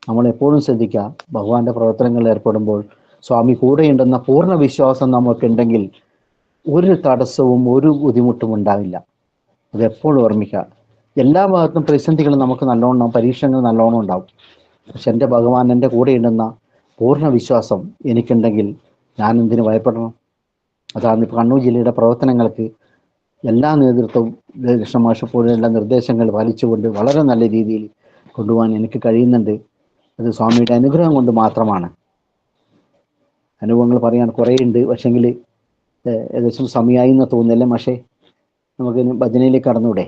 നമ്മൾ എപ്പോഴും ശ്രദ്ധിക്കുക, ഭഗവാന്റെ പ്രവർത്തനങ്ങളിൽ ഏർപ്പെടുമ്പോൾ സ്വാമി കൂടെയുണ്ടെന്ന പൂർണ്ണ വിശ്വാസം നമുക്കുണ്ടെങ്കിൽ ഒരു തടസ്സവും ഒരു ബുദ്ധിമുട്ടും ഉണ്ടാവില്ല. അതെപ്പോഴും ഓർമ്മിക്കുക. എല്ലാ ഭാഗത്തും പ്രതിസന്ധികളും നമുക്ക് നല്ലോണം, പരീക്ഷണങ്ങൾ നല്ലോണം ഉണ്ടാവും. പക്ഷെ എൻ്റെ ഭഗവാൻ എൻ്റെ കൂടെയുണ്ടെന്ന പൂർണ്ണ വിശ്വാസം എനിക്കുണ്ടെങ്കിൽ ഞാൻ എന്തിനു ഭയപ്പെടണം? അതാണ് ഇപ്പോൾ കണ്ണൂർ ജില്ലയുടെ പ്രവർത്തനങ്ങൾക്ക് എല്ലാ നേതൃത്വവും കൃഷ്ണമാഷ് പോലെയുള്ള നിർദ്ദേശങ്ങൾ പാലിച്ചുകൊണ്ട് വളരെ നല്ല രീതിയിൽ കൊണ്ടുപോകാൻ എനിക്ക് കഴിയുന്നുണ്ട്. അത് സ്വാമിയുടെ അനുഗ്രഹം കൊണ്ട് മാത്രമാണ്. അനുഭവങ്ങൾ പറയാൻ കുറേ ഉണ്ട്, പക്ഷെങ്കിൽ ഏകദേശം സമയമായി എന്ന് തോന്നുന്നില്ല. പക്ഷേ നമുക്ക് ഭജനയിലേക്ക് കടന്നൂടെ?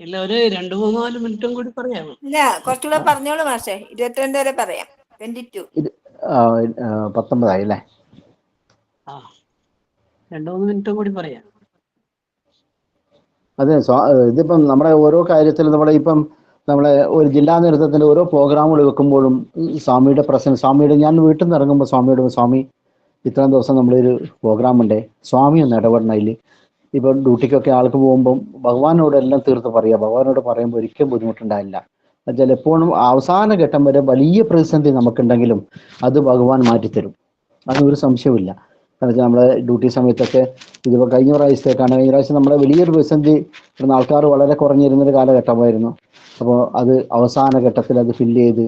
ഇല്ല, ഒരു 2-3-4 മിനിറ്റും കൂടി പറയാമോ? ഇല്ല, കുറച്ചുകൂടെ പറഞ്ഞോളൂ മാഷെ. 22 വരെ പറയാം. 22. ഇത് 19 അല്ലേ? ആ, 2-3 മിനിറ്റും കൂടി പറയാം. അതെ, ഇതിപ്പം നമ്മുടെ ഓരോ കാര്യത്തിലും നമ്മളെ ഒരു ജില്ലാ നേതൃത്വത്തിൻ്റെ ഓരോ പ്രോഗ്രാമുകൾ വെക്കുമ്പോഴും സ്വാമിയുടെ പ്രസൻസ്, ഞാൻ വീട്ടിൽ നിന്ന് ഇറങ്ങുമ്പോൾ സ്വാമി ഇത്രയും ദിവസം നമ്മളൊരു പ്രോഗ്രാം ഉണ്ട്, സ്വാമി ഒന്ന് ഇടപെടണം അതിൽ. ഇപ്പം ഡ്യൂട്ടിക്കൊക്കെ ആൾക്ക് പോകുമ്പം ഭഗവാനോട് എല്ലാം തീർത്ത് പറയുക. ഭഗവാനോട് പറയുമ്പോൾ ഒരിക്കലും ബുദ്ധിമുട്ടുണ്ടായില്ല. എന്നുവെച്ചാൽ എപ്പോഴും അവസാന ഘട്ടം വരെ വലിയ പ്രതിസന്ധി നമുക്കുണ്ടെങ്കിലും അത് ഭഗവാൻ മാറ്റിത്തരും, അതൊരു സംശയമില്ല. കാരണം വെച്ചാൽ നമ്മളെ ഡ്യൂട്ടി സമയത്തൊക്കെ ഇതിപ്പോൾ കഴിഞ്ഞ പ്രാവശ്യം നമ്മളെ വലിയൊരു പ്രതിസന്ധി, ആൾക്കാർ വളരെ കുറഞ്ഞിരുന്നൊരു കാലഘട്ടമായിരുന്നു. അപ്പോൾ അത് അവസാന ഘട്ടത്തിൽ അത് ഫില്ല് ചെയ്ത്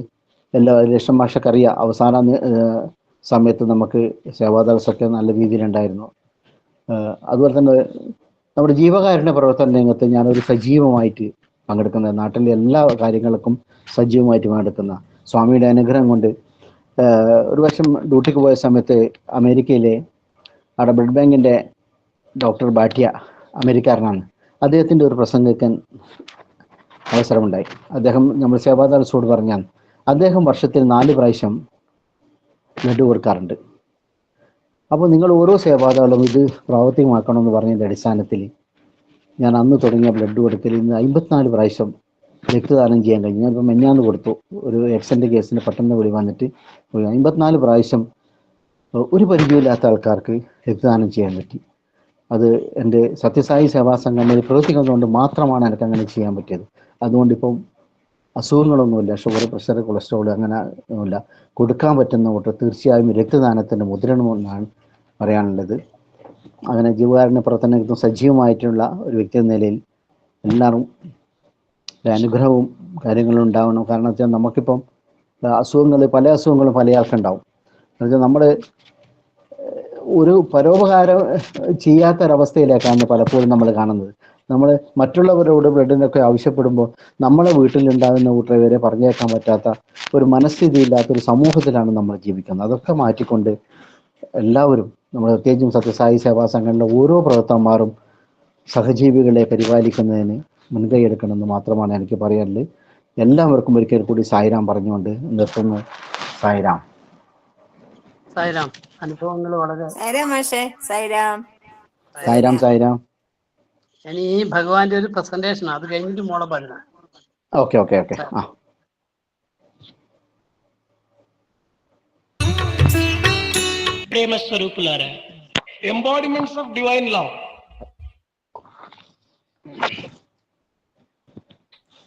എല്ലാ ലക്ഷം മാഷക്കറിയാം. അവസാന സമയത്ത് നമുക്ക് സേവാദാസൊക്കെ നല്ല രീതിയിലുണ്ടായിരുന്നു. അതുപോലെ തന്നെ നമ്മുടെ ജീവകാരുണ്യ പ്രവർത്തന രംഗത്ത് ഞാനൊരു സജീവമായിട്ട് പങ്കെടുക്കുന്ന, നാട്ടിലെ എല്ലാ കാര്യങ്ങൾക്കും സജീവമായിട്ട് പങ്കെടുക്കുന്ന, സ്വാമിയുടെ അനുഗ്രഹം കൊണ്ട് ഒരു വർഷം ഡ്യൂട്ടിക്ക് പോയ സമയത്ത് അമേരിക്കയിലെ അവിടെ ബ്ലഡ് ബാങ്കിൻ്റെ ഡോക്ടർ ഭാട്ടിയ, അമേരിക്കാരനാണ്, അദ്ദേഹത്തിൻ്റെ ഒരു പ്രസംഗിക്കാൻ അവസരമുണ്ടായി. അദ്ദേഹം നമ്മൾ സേവാദാസോട് പറഞ്ഞാൽ അദ്ദേഹം വർഷത്തിൽ 4 പ്രാവശ്യം ബ്ലഡ് കൊടുക്കാറുണ്ട്. അപ്പോൾ നിങ്ങൾ ഓരോ സേവാദാളും ഇത് പ്രാവർത്തികമാക്കണമെന്ന് പറഞ്ഞതിൻ്റെ അടിസ്ഥാനത്തിൽ ഞാൻ അന്ന് തുടങ്ങിയ ബ്ലഡ് കൊടുക്കൽ ഇന്ന് 54 പ്രാവശ്യം രക്തദാനം ചെയ്യാൻ കഴിഞ്ഞു. ഞാനിപ്പോൾ മെഞ്ഞാന്ന് കൊടുത്തു, ഒരു ആക്സിഡൻ്റ് കേസിന് പെട്ടെന്ന് വിളി വന്നിട്ട് 54 പ്രാവശ്യം ഒരു പരിചയമില്ലാത്ത ആൾക്കാർക്ക് രക്തദാനം ചെയ്യാൻ പറ്റി. അത് എൻ്റെ സത്യസായി സേവാ സംഘടനയിൽ പ്രവർത്തിക്കുന്നതുകൊണ്ട് മാത്രമാണ് എനിക്ക് അങ്ങനെ ചെയ്യാൻ പറ്റിയത്. അതുകൊണ്ടിപ്പം അസുഖങ്ങളൊന്നുമില്ല, ഷുഗർ, പ്രഷർ, കൊളസ്ട്രോൾ അങ്ങനെ ഒന്നുമില്ല. കൊടുക്കാൻ പറ്റുന്ന കൂട്ട് തീർച്ചയായും രക്തദാനത്തിൻ്റെ മുദ്രണമെന്നാണ് പറയാനുള്ളത്. അങ്ങനെ ജീവകാരുണ്യ പ്രവർത്തനത്തിൽ സജീവമായിട്ടുള്ള ഒരു വ്യക്തി എന്ന നിലയിൽ എല്ലാവരും അനുഗ്രഹവും കാര്യങ്ങളും ഉണ്ടാവണം. കാരണം വെച്ചാൽ നമുക്കിപ്പം പല അസുഖങ്ങളും പല ആൾക്കുണ്ടാവും. എന്നുവെച്ചാൽ നമ്മൾ ഒരു പരോപകാരം ചെയ്യാത്തൊരവസ്ഥയിലേക്കാണ് പലപ്പോഴും നമ്മൾ കാണുന്നത്. നമ്മൾ മറ്റുള്ളവരോട് ബ്ലഡിനൊക്കെ ആവശ്യപ്പെടുമ്പോൾ നമ്മളെ വീട്ടിലുണ്ടാകുന്ന കൂട്ടരെ വരെ പറഞ്ഞേക്കാൻ പറ്റാത്ത ഒരു മനസ്ഥിതിയില്ലാത്തൊരു സമൂഹത്തിലാണ് നമ്മൾ ജീവിക്കുന്നത്. അതൊക്കെ മാറ്റിക്കൊണ്ട് എല്ലാവരും, നമ്മൾ പ്രത്യേകിച്ചും സത്യസായി സേവാ സംഘടനയിലെ ഓരോ പ്രവർത്തകന്മാരും സഹജീവികളെ പരിപാലിക്കുന്നതിന് മുൻകൈ എടുക്കണമെന്ന് മാത്രമാണ് എനിക്ക് പറയാനുള്ളത്. എല്ലാവർക്കും ഒരിക്കൽ കൂടി സായിരാം പറഞ്ഞുകൊണ്ട് നിർത്തുന്നു. സായിരാം. സായിരാം. അനുഭവങ്ങൾ വളരെ സായിരാം മാഷെ. സായിരാം. സായിരാം. സായിരാം. ഇനി ഈ ഭഗവാന്റെ ഒരു പ്രസന്റേഷൻ, അത് കഴിഞ്ഞിട്ട് മോളെ പാടുന്ന. ഓക്കെ. ആ, ప్రేమ స్వరూపులారా, ఎంబాడిమెంట్స్ ఆఫ్ డివైన్ లవ్,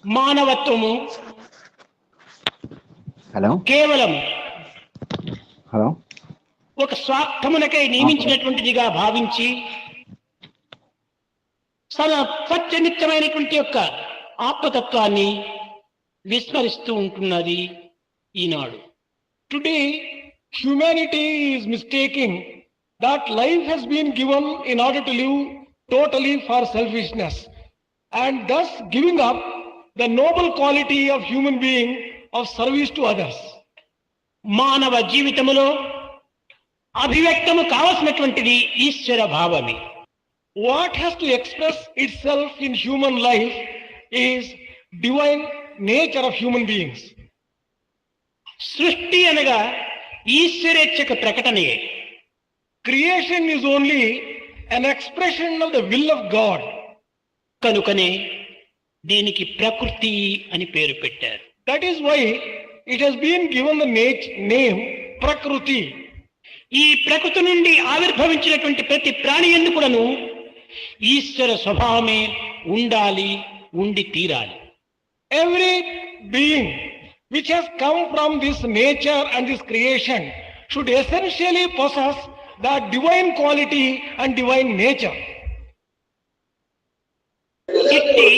మానవత్వము కేవలం ఒక స్వార్థమునకై నియమించినటువంటిదిగా భావించి సత్యనిత్యమైనటువంటి యొక్క ఆత్మతత్వాన్ని విస్మరిస్తూ ఉంటున్నది ఈనాడు. Today humanity is mistaking that life has been given in order to live totally for selfishness, and thus giving up the noble quality of human being of service to others. మానవ జీవితములో అభివ్యక్తము కావలసినటువంటిది ఈశ్వర భావమే. What has to express itself in human life is divine nature of human beings. సృష్టి అనగా ఈశ్వరేచ్ఛకు ప్రకటనయే. Creation is only an expression of the will of God. కనుకనే దీనికి ప్రకృతి అని పేరు పెట్టారు. That is why it has been given the name Prakruti. ఈ ప్రకృతి నుండి ఆవిర్భవించినటువంటి ప్రతి ప్రాణి యందు కూడాను ఈశ్వర స్వభావమే ఉండాలి, ఉండి తీరాలి. Every being which has come from this nature and this creation should essentially possess that divine quality and divine nature. ఇట్టి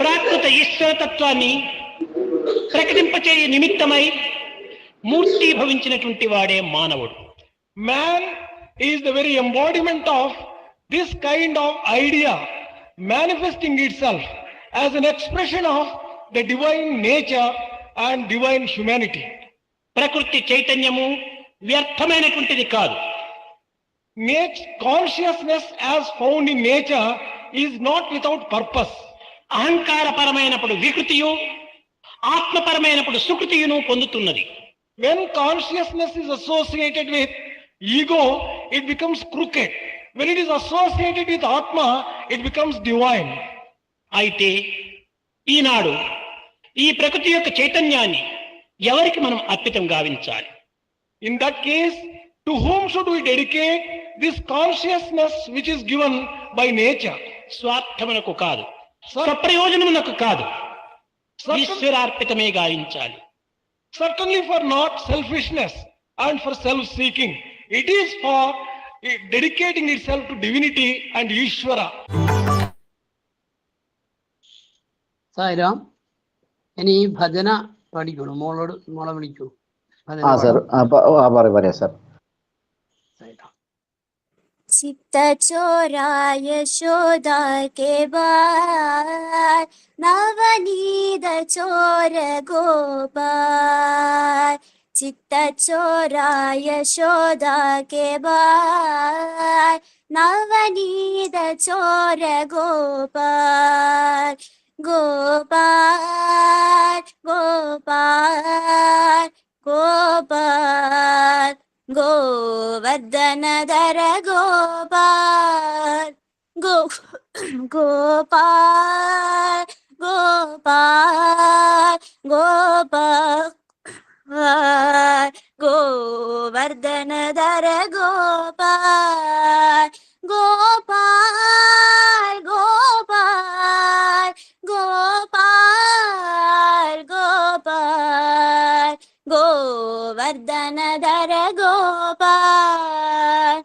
ప్రాకృత ఈశ్వర తత్వాన్ని ప్రకటింపచేయ నిమిత్తమై మూర్తీభవించినటువంటి వాడే మానవుడు. Man is the very embodiment of this kind of idea manifesting itself as an expression of the divine nature and divine humanity. ప్రకృతి చైతన్యము వ్యర్థమైనటువంటిది కాదు. Consciousness as found in nature is not without purpose. అహంకారపరమైనప్పుడు వికృతియు, ఆత్మపరమైనప్పుడు సుకృతియును పొందుతున్నది. When consciousness is associated with ego, it becomes crooked. When it is associated with Atma, it becomes divine. అయితే ఈనాడు ఈ ప్రకృతి యొక్క చైతన్యాన్ని ఎవరికి మనం అర్పితం గావించాలి? In that case, to whom should we dedicate this consciousness which is given by nature? స్వార్థమునకు కాదు, స్వప్రయోజనమునకు కాదు, ఈశ్వరార్పితమే గావించాలి. Certainly for not selfishness and for self-seeking. It is for dedicating itself to divinity and Ishvara. Sai Ram, ഇനി ഭജന പഠിക്കണു. മോളെ വിളിക്കൂ. Sir പറയാം sir. चित्त चोरा यशोदा के बार, नवनीत चोर गोपाल. चित्त चोरा यशोदा के बार, नवनीत चोर गोपाल. गोपाल गोपाल गोपाल, गोवर्धनधर गोपाल. गोपाल गोपाल गोपाल, गोवर्धनधर गोपाल. गोपाल गोपाल गोपाल गोपाल, गोवर्धनधर गोपाल.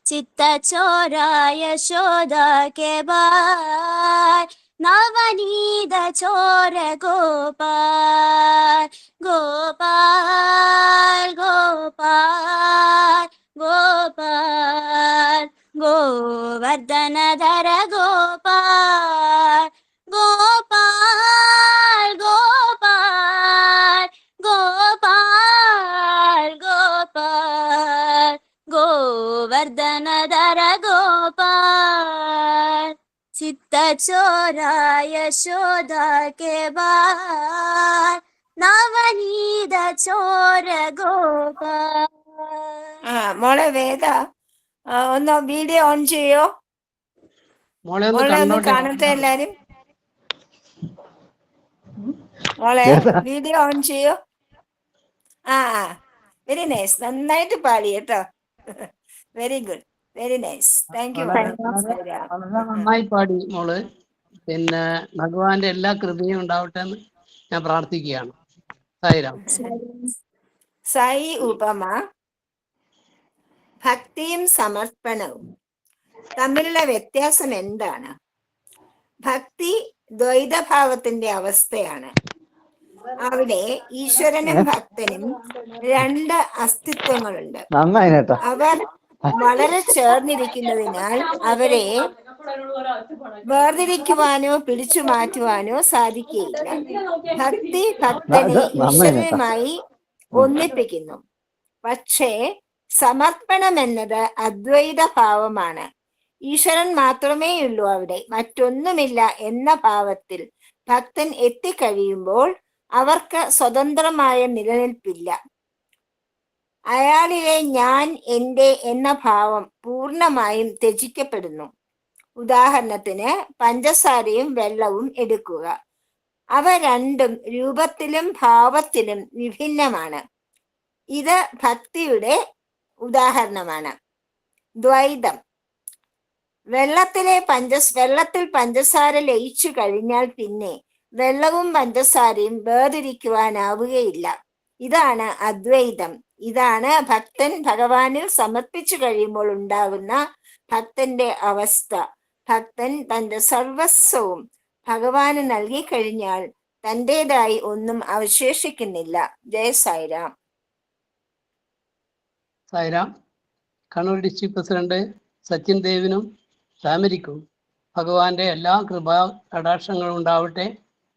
चित्त चोरा यशोदा के बार, नवनीत चोर गोपाल. गोपाल गोपाल गोपाल, गोवर्धनधर गोपाल. गोपाल गोपाल गोपाल गोपाल, गोवर्धनधर गोपाल. चित्त चोरा यशोदा के बार, नवनीत चोर गोपाल. മോളെ വേദ, ഒന്ന് വീഡിയോ ഓൺ ചെയ്യോ? മോളെ ഒന്ന് കാണട്ടെ എല്ലാരും. മോളെ വീഡിയോ ഓൺ ചെയ്യോ? വെരി നൈസ്, നന്നായിട്ട് പാടി കേട്ടോ. Very good, very nice, thank you. വളരെ നന്നായി പാടി മോള്. പിന്നെ ഭഗവാന്റെ എല്ലാ കൃപയും ഉണ്ടാവട്ടെ എന്ന് ഞാൻ പ്രാർത്ഥിക്കുകയാണ്. സായിരാം. സായി ഉപമ ഭക്തിയും സമർപ്പണവും തമ്മിലുള്ള വ്യത്യാസം എന്താണ്? ഭക്തി ദ്വൈതഭാവത്തിന്റെ അവസ്ഥയാണ്. അവിടെ ഈശ്വരനും ഭക്തനും രണ്ട് അസ്തിത്വങ്ങളുണ്ട്. അവർ വളരെ ചേർന്നിരിക്കുന്നതിനാൽ അവരെ വേർതിരിക്കുവാനോ പിടിച്ചു മാറ്റുവാനോ സാധിക്കുകയില്ല. ഭക്തി ഭക്തനെ ഈശ്വരനുമായി ഒന്നിപ്പിക്കുന്നു. പക്ഷേ സമർപ്പണം എന്നത് അദ്വൈത ഭാവമാണ്. ഈശ്വരൻ മാത്രമേ ഉള്ളൂ അവിടെ, മറ്റൊന്നുമില്ല എന്ന ഭാവത്തിൽ ഭക്തൻ എത്തിക്കഴിയുമ്പോൾ അവർക്ക് സ്വതന്ത്രമായ നിലനിൽപ്പില്ല. അയാളിലെ ഞാൻ, എൻ്റെ എന്ന ഭാവം പൂർണ്ണമായും ത്യജിക്കപ്പെടുന്നു. ഉദാഹരണത്തിന് പഞ്ചസാരയും വെള്ളവും എടുക്കുക. അവ രണ്ടും രൂപത്തിലും ഭാവത്തിലും വിഭിന്നമാണ്. ഇത് ഭക്തിയുടെ ഉദാഹരണമാണ്. ദ്വൈതം. വെള്ളത്തിൽ പഞ്ചസാര ലയിച്ചു കഴിഞ്ഞാൽ പിന്നെ വെള്ളവും പഞ്ചസാരയും വേർതിരിക്കുവാനാവുകയില്ല. ഇതാണ് അദ്വൈതം. ഇതാണ് ഭക്തൻ ഭഗവാനിൽ സമർപ്പിച്ചു കഴിയുമ്പോൾ ഉണ്ടാകുന്ന ഭക്തന്റെ അവസ്ഥ. ഭക്തൻ തന്റെ സർവസ്വവും ഭഗവാന് നൽകി കഴിഞ്ഞാൽ തൻ്റെതായി ഒന്നും അവശേഷിക്കുന്നില്ല. ജയ സായിരാം. സായിരാം. കണ്ണൂർ ഡിസ്ട്രിക്ട് പ്രസിഡന്റ് സച്ചിൻ ദേവിനും ഫാമിലിക്കും ഭഗവാന്റെ എല്ലാ കൃപാ കടാക്ഷങ്ങളും ഉണ്ടാവട്ടെ.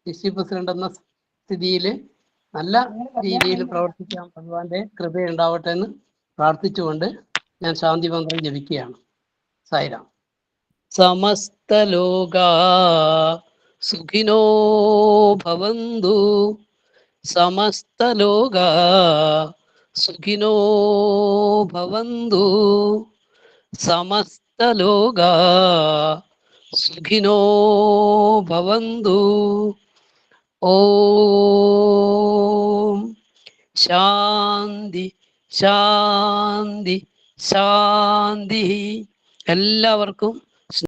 ഡിസ്ട്രിക്ട് പ്രസിഡന്റ് എന്ന സ്ഥിതിയിൽ നല്ല രീതിയിൽ പ്രവർത്തിക്കാൻ ഭഗവാന്റെ കൃപയുണ്ടാവട്ടെ എന്ന് പ്രാർത്ഥിച്ചുകൊണ്ട് ഞാൻ ശാന്തി മന്ത്രം ജപിക്കുകയാണ്. സായിരാം. സമസ്തലോകാ സുഖിനോ ഭവന്തു, സമസ്തലോകാ സുഖിനോ ഭവന്തു, സമസ്തലോകാ സുഖിനോ ഭവന്തു. ഓം ശാന്തി ശാന്തി ശാന്തി. എല്ലാവർക്കും